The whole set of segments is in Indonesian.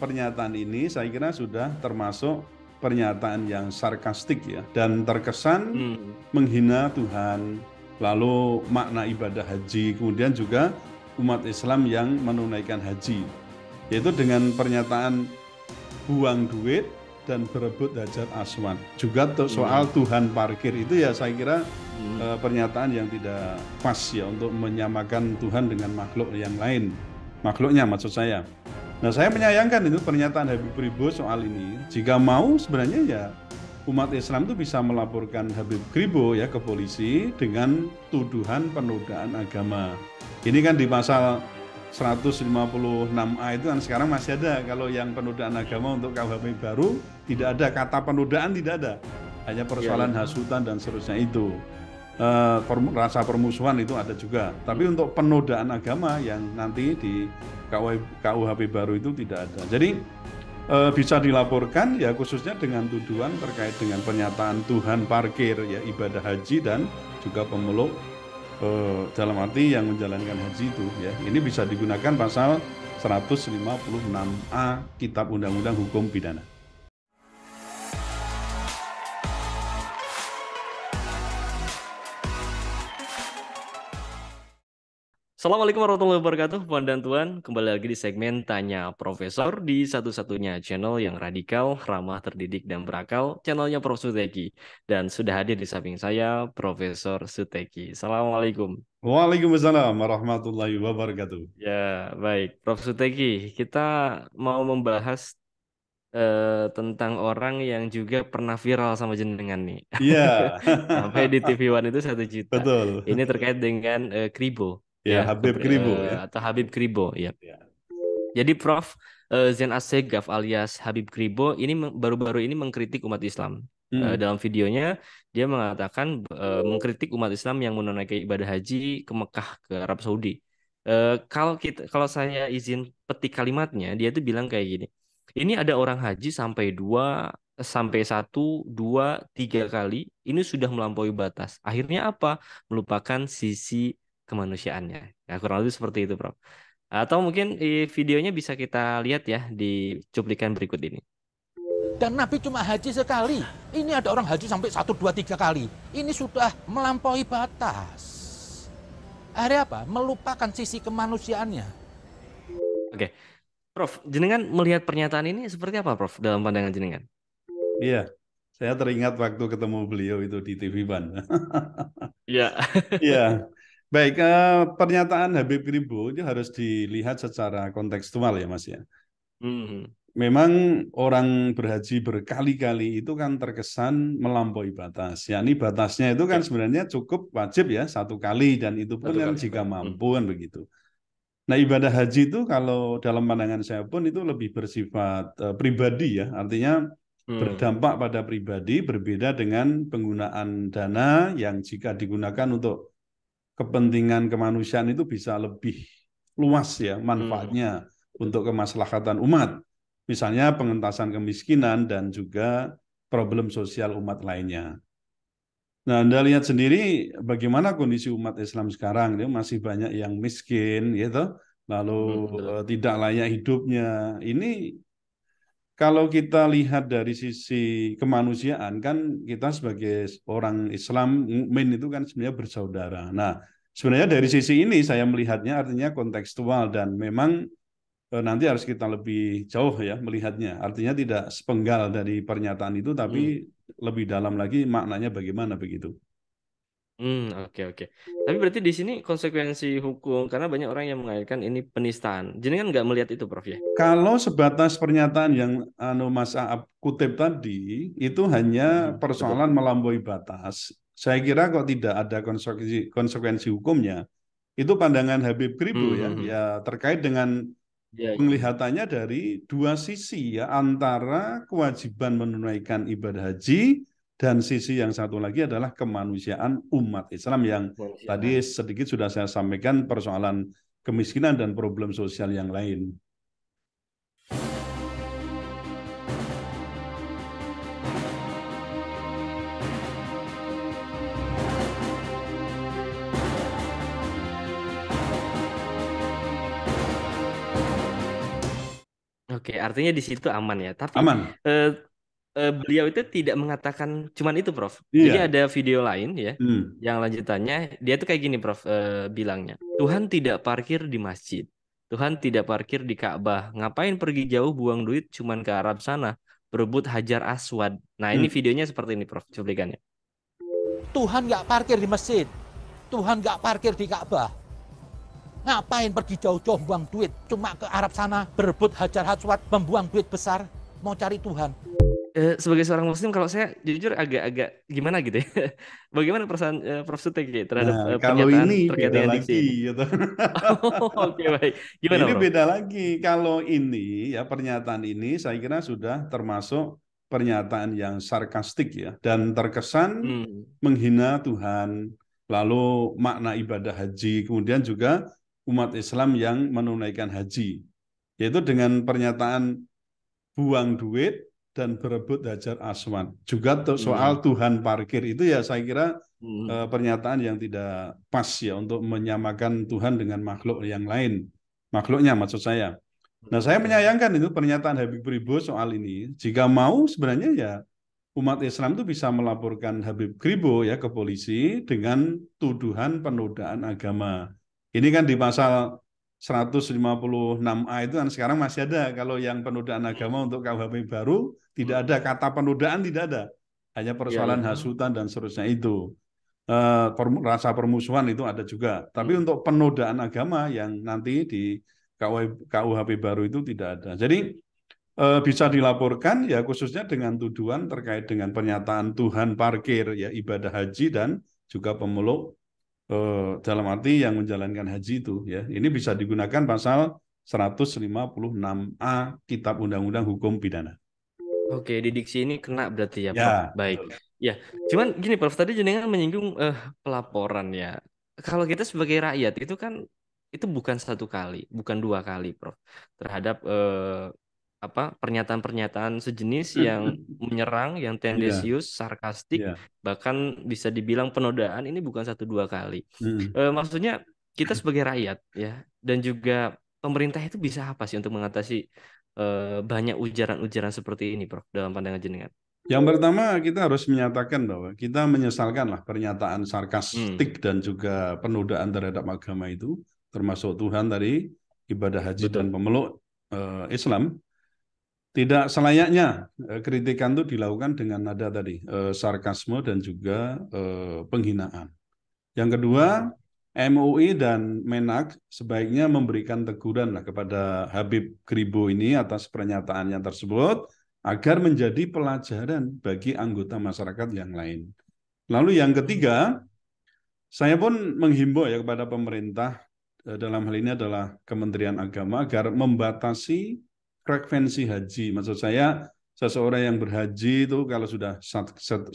pernyataan ini saya kira sudah termasuk pernyataan yang sarkastik ya, dan terkesan menghina Tuhan, lalu makna ibadah haji, kemudian juga umat Islam yang menunaikan haji, yaitu dengan pernyataan buang duit dan berebut hajar aswad. Juga soal Tuhan parkir itu ya saya kira pernyataan yang tidak pas ya untuk menyamakan Tuhan dengan makhluk yang lain. Makhluknya maksud saya. Nah, saya menyayangkan itu pernyataan Habib Kribo soal ini. Jika mau sebenarnya ya umat Islam itu bisa melaporkan Habib Kribo ya ke polisi dengan tuduhan penodaan agama. Ini kan di pasal 156A itu kan sekarang masih ada. Kalau yang penodaan agama untuk KUHP baru tidak ada, kata penodaan tidak ada. Hanya persoalan hasutan dan seterusnya itu. Rasa permusuhan itu ada juga. Tapi untuk penodaan agama yang nanti di KUHP baru itu tidak ada. Jadi bisa dilaporkan ya khususnya dengan tuduhan terkait dengan pernyataan Tuhan parkir ya ibadah haji dan juga pemeluk dalam arti yang menjalankan haji itu ya. Ini bisa digunakan pasal 156A Kitab Undang-Undang Hukum Pidana. Assalamualaikum warahmatullahi wabarakatuh, Puan dan Tuan. Kembali lagi di segmen Tanya Profesor di satu-satunya channel yang radikal, ramah, terdidik, dan berakal, channelnya Prof. Suteki. Dan sudah hadir di samping saya, Profesor Suteki. Assalamualaikum. Waalaikumsalam warahmatullahi wabarakatuh. Ya, baik. Prof. Suteki, kita mau membahas tentang orang yang juga pernah viral sama jenengan nih. Iya. Sampai di TV One itu 1 juta. Betul. Ini terkait dengan Kribo. Ya, Habib Kribo ya. Atau Habib Kribo ya. Ya. Jadi Prof Zain Assegaf alias Habib Kribo ini baru-baru ini mengkritik umat Islam. Dalam videonya dia mengatakan mengkritik umat Islam yang menunaikan ibadah haji ke Mekah, ke Arab Saudi. Kalau saya izin petik kalimatnya, dia tuh bilang kayak gini. Ini ada orang haji sampai 1, 2, 3 kali ini sudah melampaui batas. Akhirnya apa? Melupakan sisi kemanusiaannya. Ya, kurang lebih seperti itu, Prof. Atau mungkin videonya bisa kita lihat ya di cuplikan berikut ini. Dan Nabi cuma haji sekali. Ini ada orang haji sampai 1, 2, 3 kali. Ini sudah melampaui batas. Akhirnya apa? Melupakan sisi kemanusiaannya. Oke. Prof, jenengan melihat pernyataan ini seperti apa, Prof, dalam pandangan jenengan? Iya. Saya teringat waktu ketemu beliau itu di TV One. Iya. Iya. Baik, pernyataan Habib Kribo itu harus dilihat secara kontekstual ya Mas ya. Memang orang berhaji berkali-kali itu kan terkesan melampaui batas. Yakni batasnya itu kan sebenarnya cukup wajib ya 1 kali dan itu pun kan jika mampu kan begitu. Nah ibadah haji itu kalau dalam pandangan saya pun itu lebih bersifat pribadi ya. Artinya berdampak pada pribadi berbeda dengan penggunaan dana yang jika digunakan untuk kepentingan kemanusiaan itu bisa lebih luas ya manfaatnya untuk kemaslahatan umat. Misalnya pengentasan kemiskinan dan juga problem sosial umat lainnya. Nah, Anda lihat sendiri bagaimana kondisi umat Islam sekarang, ya, masih banyak yang miskin, gitu, lalu tidak layak hidupnya. Ini kalau kita lihat dari sisi kemanusiaan kan kita sebagai orang Islam mukmin itu kan sebenarnya bersaudara. Nah, sebenarnya dari sisi ini saya melihatnya artinya kontekstual dan memang nanti harus kita lebih jauh ya melihatnya. Artinya tidak sepenggal dari pernyataan itu tapi lebih dalam lagi maknanya bagaimana begitu. Oke. Tapi berarti di sini konsekuensi hukum karena banyak orang yang mengaitkan ini penistaan. Jenengan nggak melihat itu, Prof ya? Kalau sebatas pernyataan yang Mas Aab kutip tadi itu hanya persoalan melampaui batas. Saya kira kok tidak ada konsekuensi hukumnya. Itu pandangan Habib Kribo ya terkait dengan penglihatannya dari 2 sisi ya antara kewajiban menunaikan ibadah haji dan sisi yang satu lagi adalah kemanusiaan umat Islam yang tadi sedikit sudah saya sampaikan persoalan kemiskinan dan problem sosial yang lain. Oke, artinya di situ aman ya. Tapi Aman. beliau itu tidak mengatakan cuman itu, Prof. Jadi Iya. ada video lain ya, Hmm. yang lanjutannya dia tuh kayak gini, Prof. Bilangnya, Tuhan tidak parkir di masjid, Tuhan tidak parkir di Ka'bah. Ngapain pergi jauh buang duit cuman ke Arab sana, berebut Hajar Aswad. Nah ini Hmm. videonya seperti ini, Prof. Cuplikannya. Tuhan nggak parkir di masjid, Tuhan nggak parkir di Ka'bah. Ngapain pergi jauh-jauh buang duit cuma ke Arab sana, berebut Hajar Aswad, membuang duit besar, mau cari Tuhan. Sebagai seorang Muslim, kalau saya jujur agak gimana gitu ya. Bagaimana perasaan Prof. Suteki terhadap Kalau pernyataan ini terkait beda dengan diksi ini? lagi, gitu. Oke, baik. Gimana, Ini Prof? beda lagi. Kalau ini ya pernyataan ini saya kira sudah termasuk pernyataan yang sarkastik ya dan terkesan menghina Tuhan, lalu makna ibadah haji, kemudian juga umat Islam yang menunaikan haji. Yaitu dengan pernyataan buang duit dan berebut Hajar Aswad. Juga soal Tuhan parkir itu ya saya kira pernyataan yang tidak pas ya untuk menyamakan Tuhan dengan makhluk yang lain. Makhluknya maksud saya. Nah, saya menyayangkan itu pernyataan Habib Kribo soal ini. Jika mau sebenarnya ya umat Islam itu bisa melaporkan Habib Kribo ya ke polisi dengan tuduhan penodaan agama. Ini kan di pasal 156A itu kan sekarang masih ada. Kalau yang penodaan agama untuk KUHP baru tidak ada kata penodaan, tidak ada. Hanya persoalan hasutan dan seterusnya itu. Rasa permusuhan itu ada juga. Tapi untuk penodaan agama yang nanti di KUHP baru itu tidak ada. Jadi bisa dilaporkan ya khususnya dengan tuduhan terkait dengan pernyataan Tuhan parkir ya ibadah haji dan juga pemeluk dalam arti yang menjalankan haji itu ya. Ini bisa digunakan pasal 156A Kitab Undang-Undang Hukum Pidana. Oke, di diksi ini kena berarti ya, Prof. Ya, Baik. betul. Ya, cuman gini, Prof. Tadi jenengan menyinggung pelaporan ya. Kalau kita sebagai rakyat itu kan itu bukan satu kali, bukan dua kali, Prof. Terhadap pernyataan-pernyataan sejenis yang menyerang, yang tendensius, sarkastik, bahkan bisa dibilang penodaan ini bukan satu dua kali. Maksudnya kita sebagai rakyat ya, dan juga pemerintah itu bisa apa sih untuk mengatasi banyak ujaran-ujaran seperti ini, Prof, dalam pandangan jenengan? Yang pertama kita harus menyatakan bahwa kita menyesalkanlah pernyataan sarkastik dan juga penodaan terhadap agama itu, termasuk Tuhan tadi, ibadah haji dan pemeluk Islam. Tidak selayaknya kritikan itu dilakukan dengan nada tadi, sarkasme dan juga penghinaan. Yang kedua, MUI dan Menak sebaiknya memberikan teguran kepada Habib Kribo ini atas pernyataannya tersebut agar menjadi pelajaran bagi anggota masyarakat yang lain. Lalu yang ketiga, saya pun menghimbau ya kepada pemerintah, dalam hal ini adalah Kementerian Agama, agar membatasi frekuensi haji. Maksud saya, seseorang yang berhaji itu kalau sudah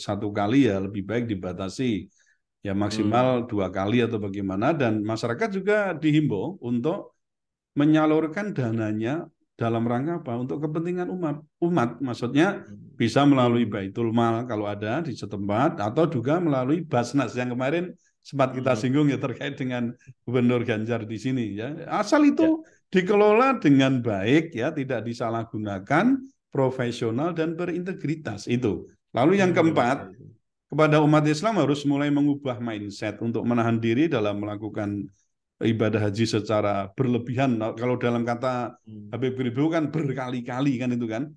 satu kali ya lebih baik dibatasi. Ya maksimal 2 kali atau bagaimana. Dan masyarakat juga dihimbau untuk menyalurkan dananya dalam rangka apa? Untuk kepentingan umat. Maksudnya bisa melalui Baitul Mal kalau ada di setempat, atau juga melalui Basnas yang kemarin sempat kita singgung ya terkait dengan Gubernur Ganjar di sini ya. Asal itu dikelola dengan baik ya, tidak disalahgunakan, profesional dan berintegritas itu. Lalu yang keempat, kepada umat Islam harus mulai mengubah mindset untuk menahan diri dalam melakukan ibadah haji secara berlebihan. Kalau dalam kata Habib Kribo kan berkali-kali kan itu kan.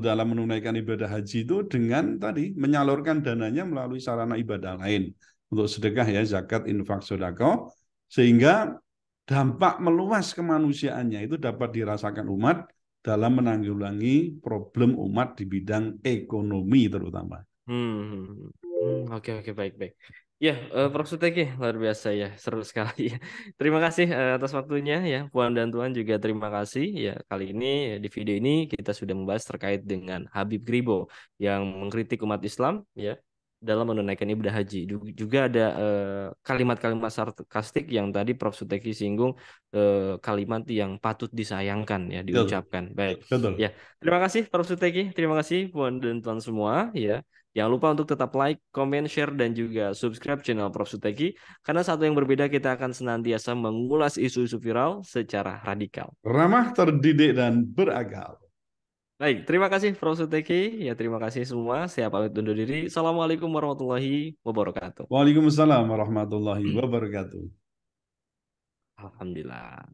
Dalam menunaikan ibadah haji itu dengan tadi menyalurkan dananya melalui sarana ibadah lain. Untuk sedekah ya, zakat, infak, sedekah, sehingga dampak meluas kemanusiaannya itu dapat dirasakan umat dalam menanggulangi problem umat di bidang ekonomi terutama. Oke, baik. Ya, Prof. Suteki luar biasa ya, seru sekali ya. Terima kasih atas waktunya ya, Puan dan Tuan juga terima kasih ya. Kali ini di video ini kita sudah membahas terkait dengan Habib Kribo yang mengkritik umat Islam ya dalam menunaikan ibadah haji. Juga ada kalimat-kalimat sarkastik yang tadi Prof. Suteki singgung, kalimat yang patut disayangkan ya diucapkan. Baik. Betul. Ya, terima kasih Prof. Suteki, terima kasih Puan dan Tuan semua ya. Jangan lupa untuk tetap like, comment, share, dan juga subscribe channel Prof. Suteki, karena satu yang berbeda kita akan senantiasa mengulas isu-isu viral secara radikal. Ramah, terdidik, dan berakal. Baik, terima kasih Prof. Suteki. Ya, terima kasih semua. Saya pamit undur diri. Assalamualaikum warahmatullahi wabarakatuh. Waalaikumsalam warahmatullahi wabarakatuh. Alhamdulillah.